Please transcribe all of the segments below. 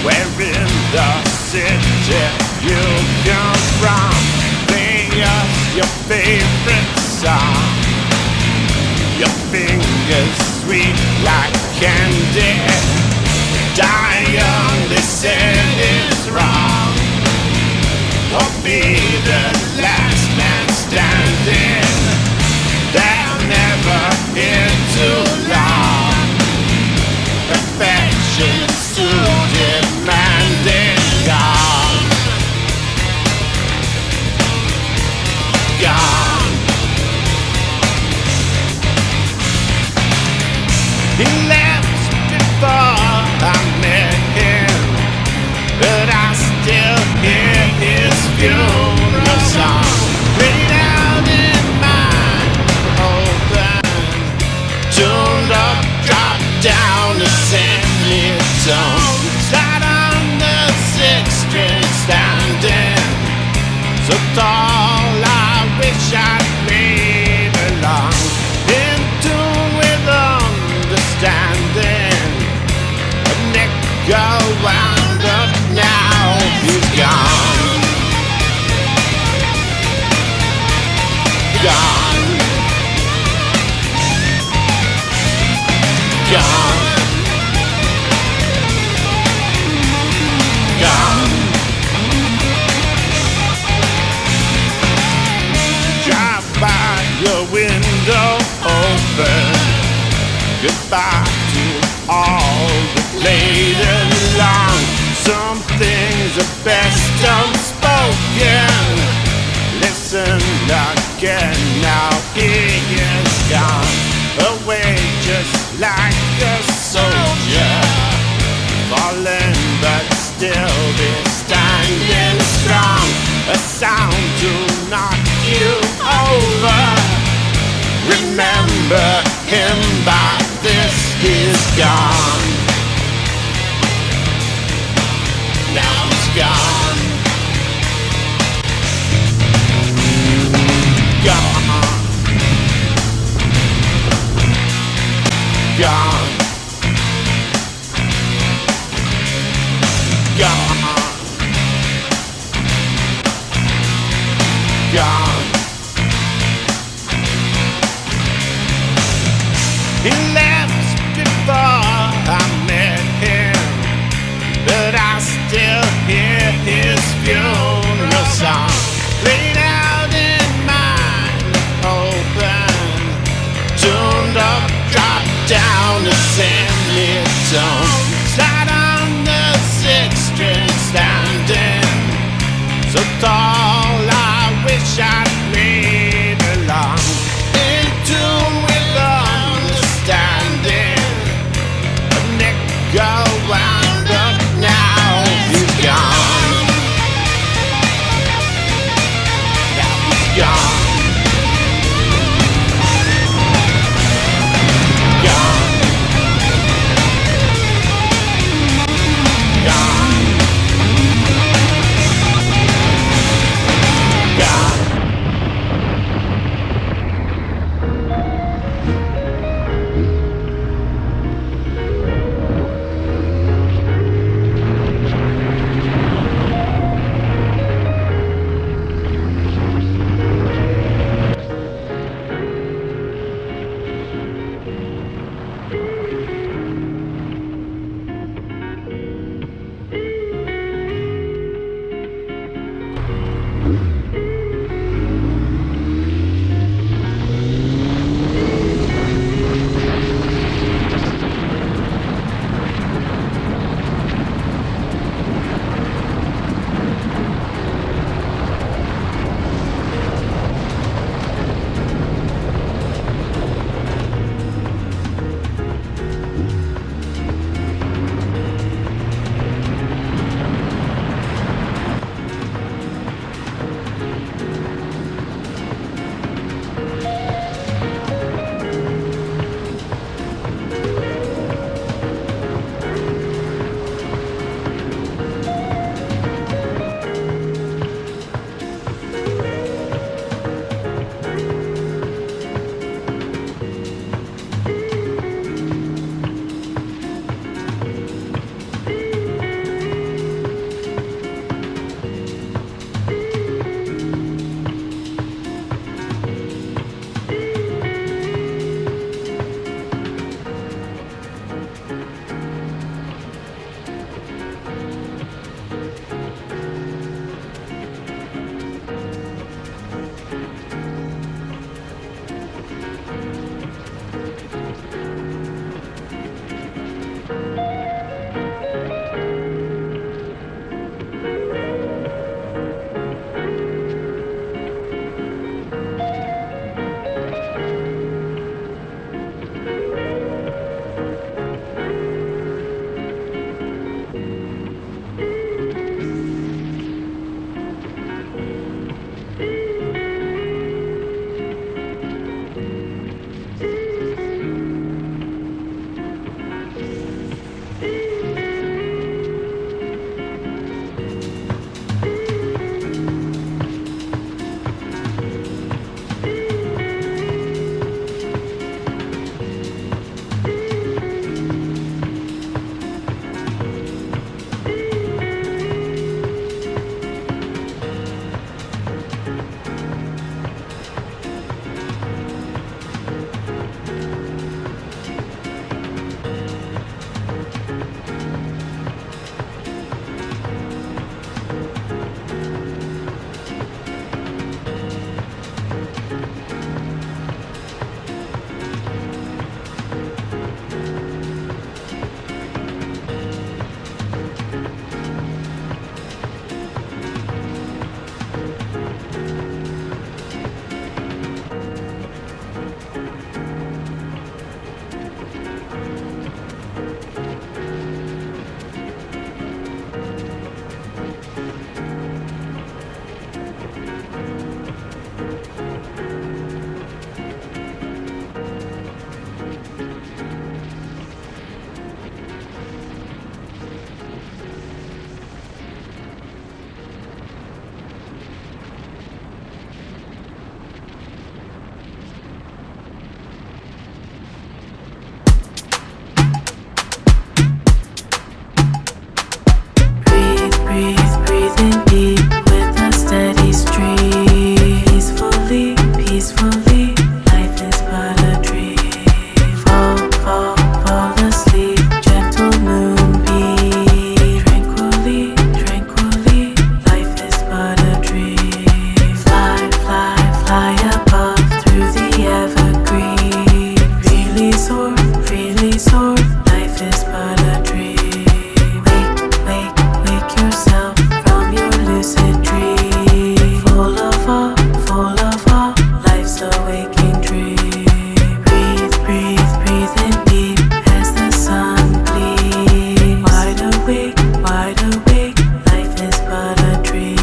where in the city you come from. Play us your favorite song. Your fingers sweet like candy. Die young, they said it's wrong. Or be the last man standing. They'll never hear too long. Perfection's too demanding. Gone, gone. He left before I met him, but I still hear his funeral song played out in my open, tuned up, dropped down to semitone. Sat on the sixth string standing, so tall I wish I'd played along. In tune with understanding, a nigga wound up now, he's gone. Gone. Gone. Gone. Drive by your window open. Goodbye to all that played along. Some things are best unspoken. Listen again, now he is gone. Away just like a soldier, fallen but still be standing strong. A sound to knock you over. Remember him by this, he's gone. Now he's gone. Gone. Gone. Gone. Gone. He left before I met him, but I still hear his funeral song played out in mine open, tuned up, dropped down to semitone. Sat on the sixth string standing, so tall I wish I'd played along. In tune with understanding, a nigga wound up now, he's gone. Now he's gone. Gone. Gone. Gone. freely soar. Life is but a dream. Wake yourself from your lucid dream. Full of awe, life's a waking dream. Breathe in deep as the sun gleams. Wide awake, life is but a dream.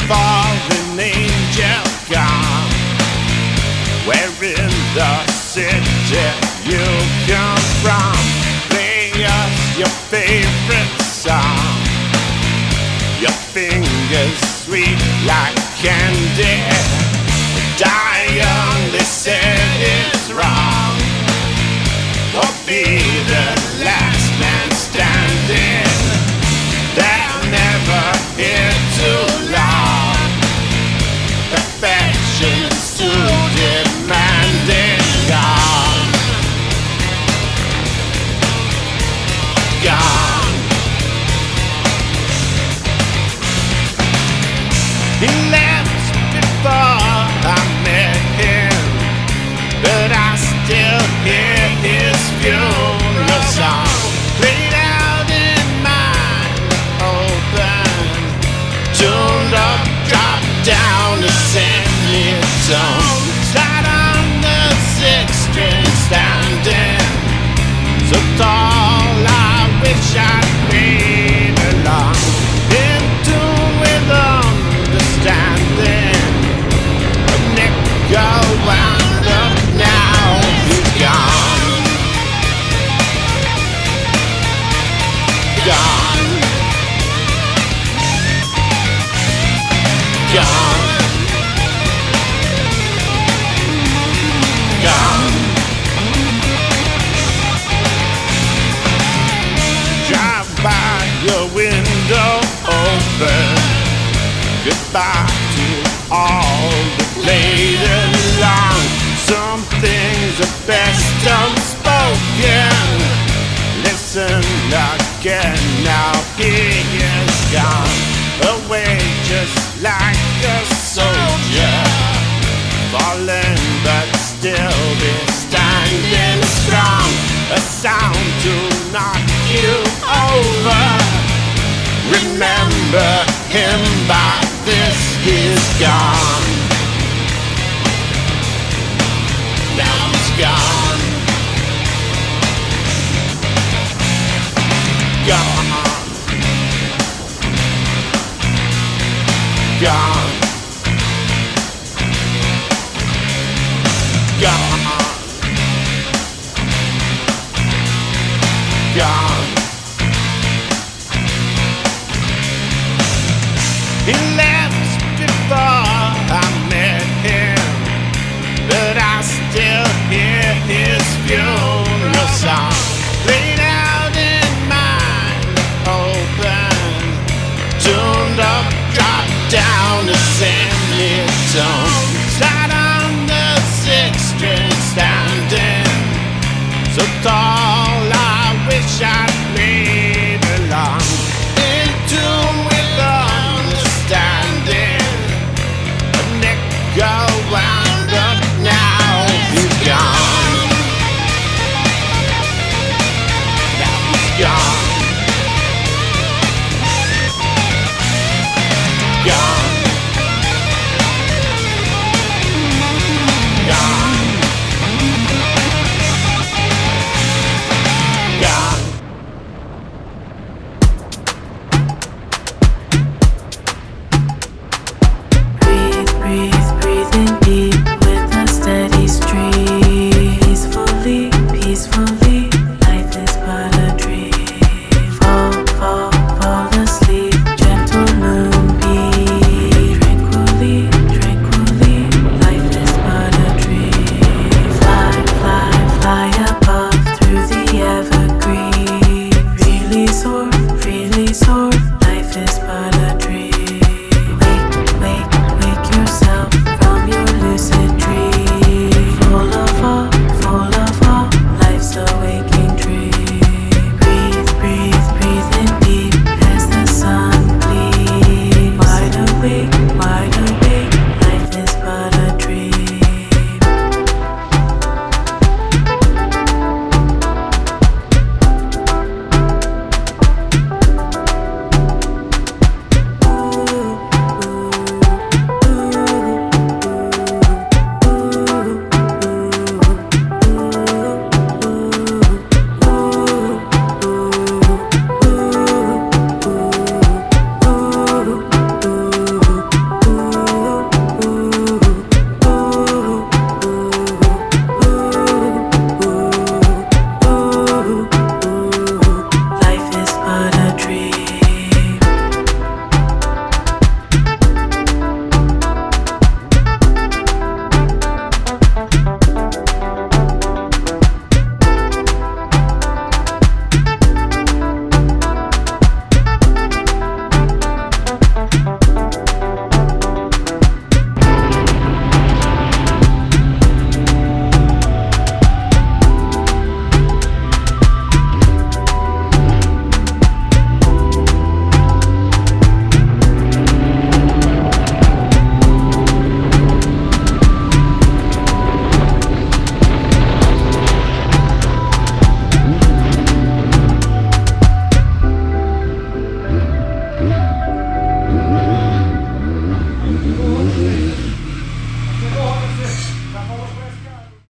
Fallen angel gone. Where in the city you come from? Play us your favorite song. Your fingers sweet like candy. Die young, they said it's wrong. Or be the last man standing. They'll never hear too long. Perfection's too demanding. Gone. He left before I met him, but I still hear his funeral song played out in my open, tuned up, dropped down to semitone. Sat on the 6-string standing, so tall I wish I'd played along. In tune with understanding, a nickel wound up, now he's gone. Gone. Gone. Gone. Drive by your window open. Goodbye to all that played along. Some things are best unspoken. Listen again, now he is gone. Away just like a soldier, fallen but still be standing strong. A sound to knock you over. Remember him, by this he's gone.